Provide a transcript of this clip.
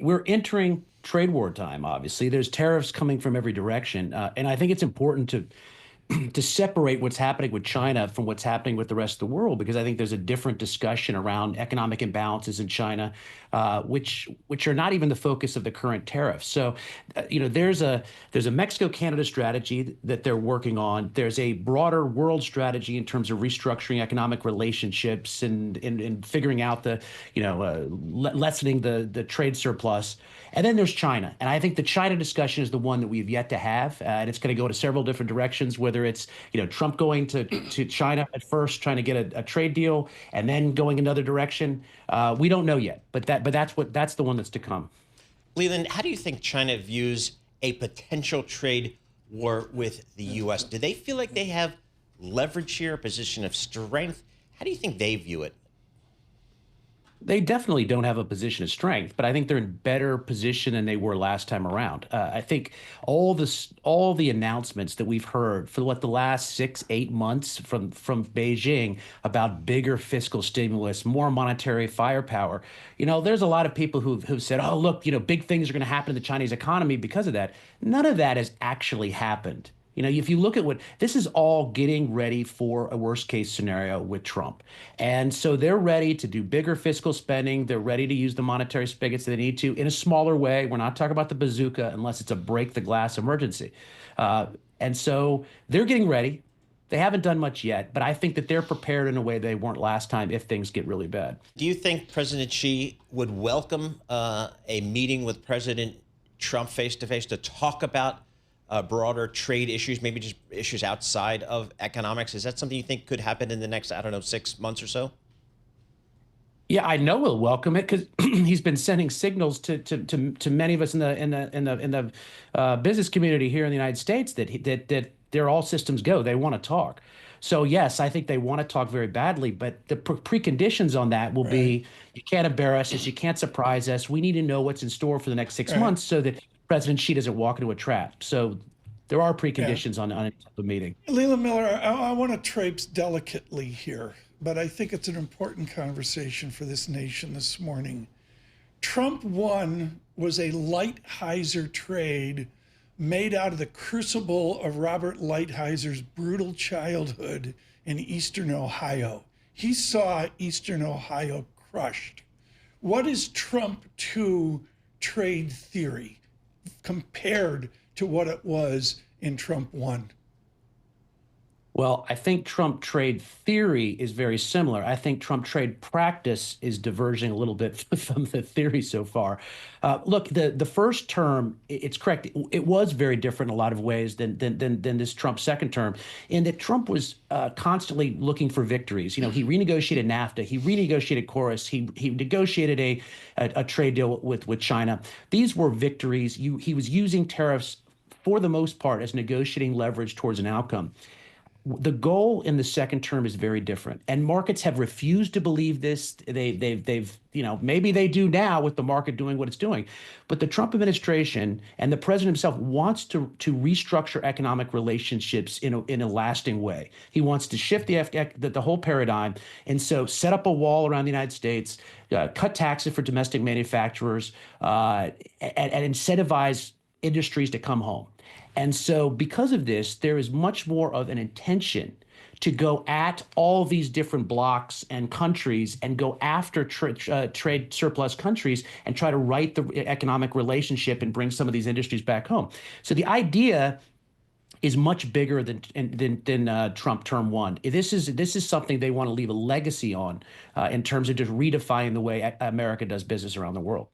we're entering trade war time, obviously. There's tariffs coming from every direction. And I think it's important to separate what's happening with China from what's happening with the rest of the world, because I think there's a different discussion around economic imbalances in China, which are not even the focus of the current tariffs. So, there's a Mexico-Canada strategy that they're working on. There's a broader world strategy in terms of restructuring economic relationships and figuring out lessening the trade surplus. And then there's China. And I think the China discussion is the one that we've yet to have. And it's going to go to several different directions, whether it's, Trump going to China at first, trying to get a trade deal, and then going another direction. We don't know yet, but that's the one that's to come. Leland, how do you think China views a potential trade war with the U.S.? Do they feel like they have leverage here, a position of strength? How do you think they view it? They definitely don't have a position of strength, but I think they're in better position than they were last time around. I think all the announcements that we've heard for the last 6, 8 months from Beijing about bigger fiscal stimulus, more monetary firepower. There's a lot of people who've said, "Oh, look, big things are going to happen to the Chinese economy because of that." None of that has actually happened. If you look at this is all getting ready for a worst case scenario with Trump. And so they're ready to do bigger fiscal spending. They're ready to use the monetary spigots that they need to in a smaller way. We're not talking about the bazooka unless it's a break the glass emergency. And so they're getting ready. They haven't done much yet, but I think that they're prepared in a way they weren't last time if things get really bad. Do you think President Xi would welcome a meeting with President Trump face to face to talk about broader trade issues, maybe just issues outside of economics? Is that something you think could happen in the next, 6 months or so? Yeah, I know he'll welcome it because he's been sending signals to many of us in the business community here in the United States that they're all systems go. They want to talk. So yes, I think they want to talk very badly, but the preconditions on that will be: you can't embarrass us, you can't surprise us. We need to know what's in store for the next 6 months so that President Xi doesn't walk into a trap. So there are preconditions on any type of meeting. Leland Miller, I want to traipse delicately here, but I think it's an important conversation for this nation this morning. Trump 1 was a Lighthizer trade made out of the crucible of Robert Lighthizer's brutal childhood in Eastern Ohio. He saw Eastern Ohio crushed. What is Trump 2 trade theory compared to what it was in Trump 1? Well, I think Trump trade theory is very similar. I think Trump trade practice is diverging a little bit from the theory so far. Look, the first term, it's correct. It was very different in a lot of ways than this Trump second term, in that Trump was constantly looking for victories. He renegotiated NAFTA, he renegotiated KORUS, he negotiated a trade deal with China. These were victories. He was using tariffs for the most part as negotiating leverage towards an outcome. The goal in the second term is very different, and markets have refused to believe this. They've maybe they do now with the market doing what it's doing, but the Trump administration and the president himself wants to restructure economic relationships in a lasting way. He wants to shift the whole paradigm, and so set up a wall around the United States, cut taxes for domestic manufacturers, and incentivize industries to come home. And so because of this, there is much more of an intention to go at all these different blocks and countries and go after trade surplus countries and try to right the economic relationship and bring some of these industries back home. So the idea is much bigger than Trump term 1. This is something they want to leave a legacy on in terms of just redefining the way America does business around the world.